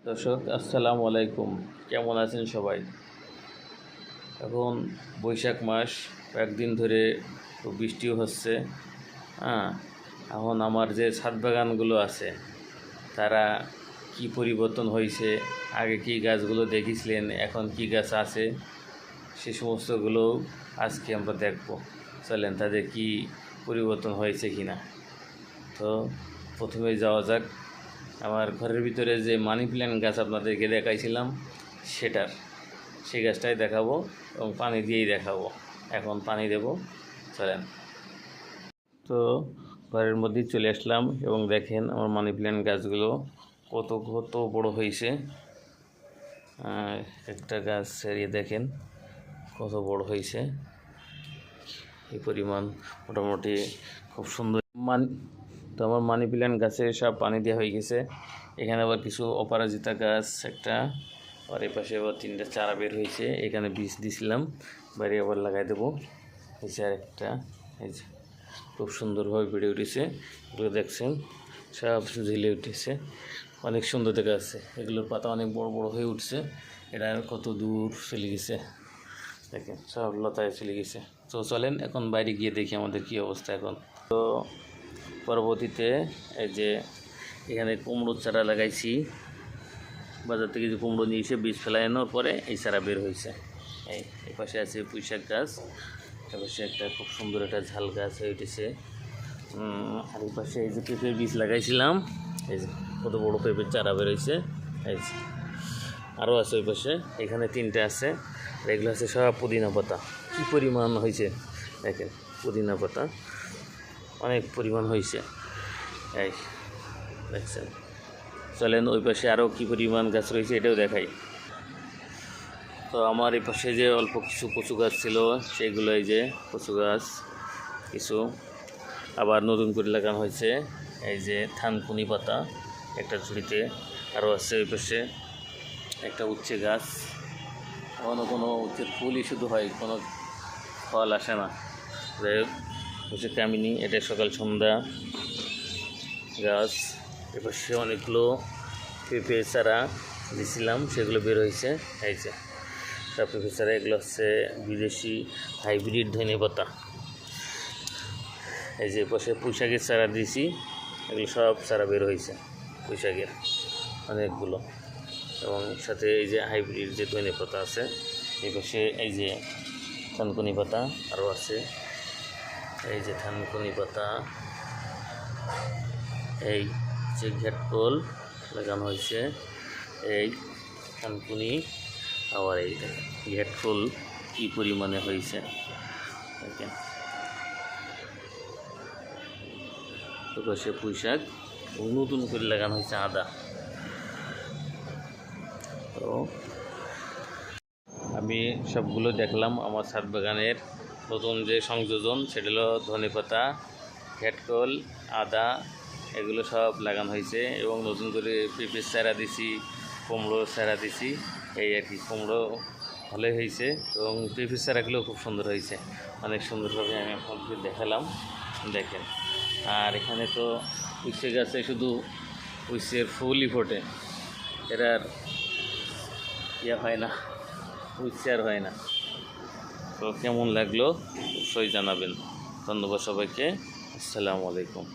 দর্শক আসসালামু আলাইকুম, কেমন আছেন সবাই? এখন বৈশাখ মাস, কয়েকদিন ধরে খুব বৃষ্টিও হচ্ছে। এখন আমার যে ছাদ বাগানগুলো আছে তারা কি পরিবর্তন হয়েছে, আগে কি গাছগুলো দেখেছিলেন, এখন কি গাছ আছে, সে সমস্তগুলো আজকে আমরা দেখব। চলেন তাদের কি পরিবর্তন হয়েছে কি না। তো প্রথমে যাওয়া যাক আমার ঘরের ভিতরে যে মানি প্ল্যান্ট গাছ আপনাদেরকে দেখাইছিলাম সেই গাছটাই দেখাবো এবং পানি দিয়েই দেখাবো। এখন পানি দেব, চলেন। তো ঘরের মধ্যেই চলে আসলাম এবং দেখেন আমার মানি প্ল্যান্ট গাছগুলো কত কত বড় হয়েছে। একটা গাছ সেরিয়ে দেখেন কত বড় হয়েছে, এই পরিমাণ মোটামুটি খুব সুন্দর। তো আমার মানি প্ল্যান্ট গাছে সব পানি দেওয়া হয়ে গেছে। এখানে আবার কিছু অপরাজিতা গাছ একটা, আর এই পাশে আবার 3টা চারা বের হয়েছে, এখানে বীজ দিছিলাম, বাইরে আবার লাগাই দেবো। এই যে আরেকটা, এই যে খুব সুন্দরভাবে বেড়ে উঠেছে, এগুলো দেখছেন সব ঝিলে উঠেছে, অনেক সুন্দর দেখা যাচ্ছে। এগুলোর পাতা অনেক বড় বড় হয়ে উঠছে, এটা কত দূর চলে গেছে দেখেন, সব লতায় চলে গেছে। তো চলেন এখন বাইরে গিয়ে দেখি আমাদের কি অবস্থা এখন। তো পরবর্তীতে এই যে এখানে কুমড়োর চারা লাগাইছি, বাজার থেকে যে কুমড়ো নিয়ে এসে বীজ ফেলানোর পরে এই চারা বের হয়েছে। এই পাশে আছে পুঁইশাক গাছ, এর পাশে একটা খুব সুন্দর একটা ঝাল গাছ হয়ে উঠেছে। আর এই পাশে এই যে পেঁপের বীজ লাগাইছিলাম, এই যে কত বড় পেঁপের চারা বের হয়েছে। এই যে আরও আছে ওই পাশে, এখানে 3টে আছে, আর এগুলো আছে সব পুদিনা পাতা। কী পরিমাণ হয়েছে দেখেন, পুদিনা পাতা অনেক পরিমাণ হয়েছে, এই দেখছেন। চলেন ওই পাশে আরও কী পরিমাণ গাছ রয়েছে এটাও দেখাই। তো আমার এই পাশে যে অল্প কিছু কচু গাছ ছিল সেগুলো, এই যে কচু গাছ কিছু আবার নতুন করে লাগানো হয়েছে। এই যে থানকুনি পাতা একটা ঝুড়িতে, আরও আছে ওই পাশে একটা উচ্ছে গাছ। কোনো উচ্ছের ফুলই শুধু হয়, কোনো ফল আসে না। যাই হোক, হচ্ছে কামিনী, এটা সকাল সন্ধ্যা গাছ। এপাশে অনেকগুলো পেঁপে চারা দিয়েছিলাম, সেগুলো বের হয়েছে। এই যে সব পেঁপে চারা, এগুলো হচ্ছে বিদেশি হাইব্রিড ধনেপাতা। এই যে পাশে পুঁইশাকের চারা দিয়েছি, এগুলো সব চারা বের হয়েছে পুঁইশাকের অনেকগুলো, এবং সাথে এই যে হাইব্রিড যে ধনেপাতা আছে। এই পাশে এই যে থানকুনি পাতা আরও আছে, এই যে থানকুনি পাতা, এই যে ঘেটকল লাগানো হয়েছে, এই থানকুনি, আবার এই ঘেটকল কী পরিমাণে হয়েছে দেখেন। তো পাশে পুঁইশাক, নতুন করে লাগানো হয়েছে আদা। তো আমি সবগুলো দেখলাম আমার ছাদ বাগানের নতুন যে সংযোজন, সেটা হলো ধনেপাতা, ঘেটকল, আদা, এগুলো সব লাগানো হয়েছে। এবং নতুন করে পেঁপের চারা দিছি, কুমড়োর চারা দিছি, এই আর কি। কুমড়ো ভালোই হয়েছে এবং পেঁপের চারাগুলো খুব সুন্দর হয়েছে, অনেক সুন্দরভাবে আমি আপনাকে দেখালাম, দেখেন। আর এখানে তো উচ্ছে গাছে শুধু উচ্ছের ফুলই ফোটে, এটার হয় না, উচ্ছে আর হয় না। তো কেমন লাগলো অবশ্যই জানাবেন। ধন্যবাদ সবাইকে, আসসালামু আলাইকুম।